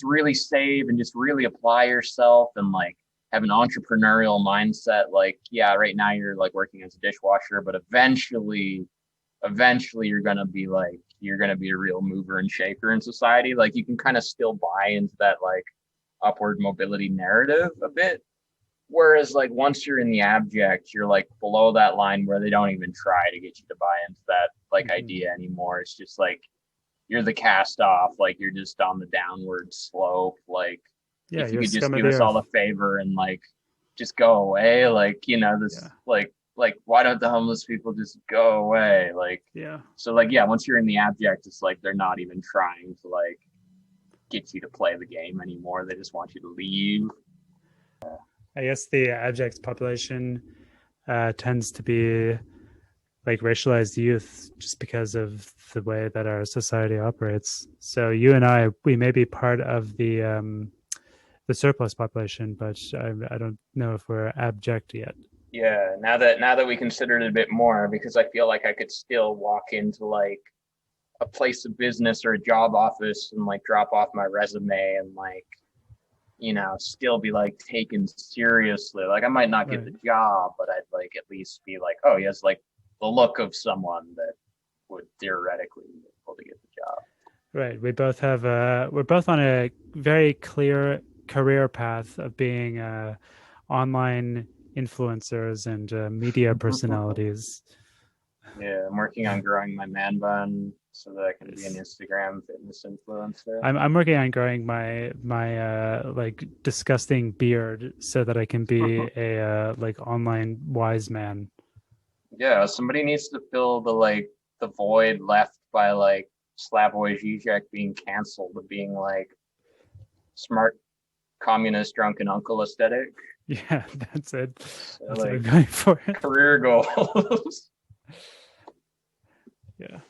really save and just really apply yourself and like have an entrepreneurial mindset, like, yeah, right now you're like working as a dishwasher, but eventually you're going to be a real mover and shaker in society. Like you can kind of still buy into that like upward mobility narrative a bit. Whereas like once you're in the abject, you're like below that line where they don't even try to get you to buy into that like idea anymore. It's just like you're the cast off, like you're just on the downward slope. Like if you could just give us all a favor and like just go away, like like why don't the homeless people just go away? Like so like once you're in the abject, it's like they're not even trying to like get you to play the game anymore. They just want you to leave. I guess the abject population tends to be like racialized youth just because of the way that our society operates. So you and I, we may be part of the surplus population, but I don't know if we're abject yet. Yeah, now that we consider it a bit more, because I feel like I could still walk into like a place of business or a job office and like drop off my resume and like still be like taken seriously. Like I might not get the job, but I'd like at least be like, oh, he has like the look of someone that would theoretically be able to get the job. Right. We both have we're both on a very clear career path of being online influencers and media personalities. Yeah, I'm working on growing my man bun so that I can be an Yes. Instagram fitness influencer. I'm working on growing my like disgusting beard so that I can be a like online wise man. Yeah, somebody needs to fill the void left by like Slavoj Žižek being canceled of being like smart communist drunken uncle aesthetic. Yeah, that's it. So That's what I'm like going for. career goals. Yeah.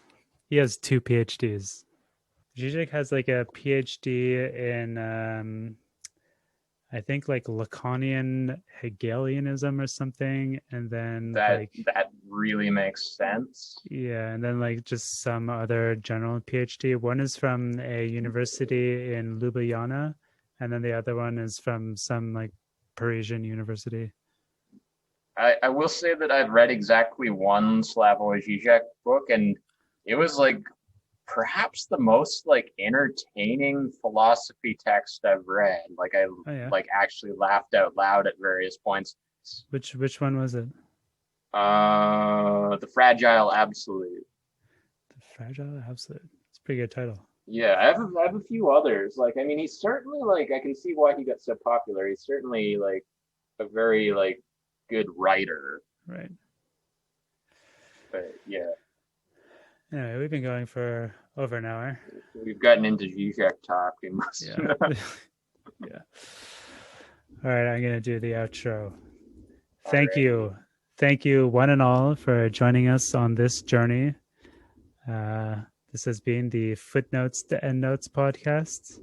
He has two PhDs. Zizek has like a PhD in I think like Lacanian Hegelianism or something, and then that like that really makes sense. yeah, and then like just some other general PhD. One is from a university in Ljubljana, and then the other one is from some like Parisian university. I will say that I've read exactly one Slavoj Žižek book, and it was like perhaps the most like entertaining philosophy text I've read. Like I Oh yeah, like actually laughed out loud at various points. which one was it? The Fragile Absolute. The Fragile Absolute. It's a pretty good title. Yeah, I have a few others. Like, I mean, he's certainly like I can see why he got so popular. He's certainly like a very like good writer. Right. But yeah, Anyway, we've been going for over an hour. we've gotten into Zizek talk. We must. Yeah. Yeah. All right, I'm going to do the outro. Thank Alrighty. you. Thank you, one and all, for joining us on this journey. Uh, this has been the Footnotes to Endnotes podcast.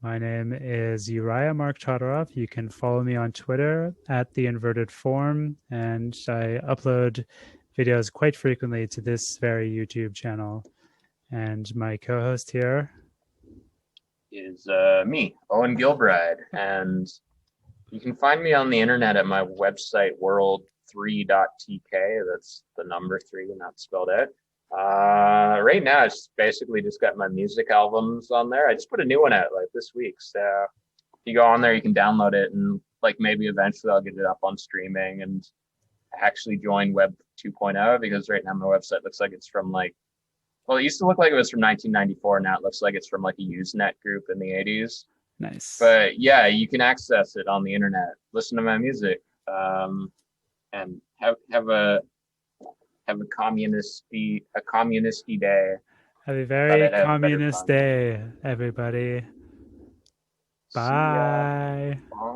My name is Uriah Mark Chodorov. You can follow me on Twitter at the inverted form, and I upload videos quite frequently to this very YouTube channel. And my co-host here Is me, Owen Gilbride, and you can find me on the internet at my website world3.tk. That's the number three, not spelled out. Right now, it's basically just got my music albums on there. I just put a new one out like this week, so if you go on there, you can download it, and like maybe eventually I'll get it up on streaming and actually join Web 2.0 because right now my website looks like it's from like well, it used to look like it was from 1994. Now it looks like it's from like a Usenet group in the 80s. nice. But yeah, you can access it on the internet. Listen to my music, and have a communisty day. Have a Thought very I'd have better communist fun. day, everybody. See ya. Bye. Bye.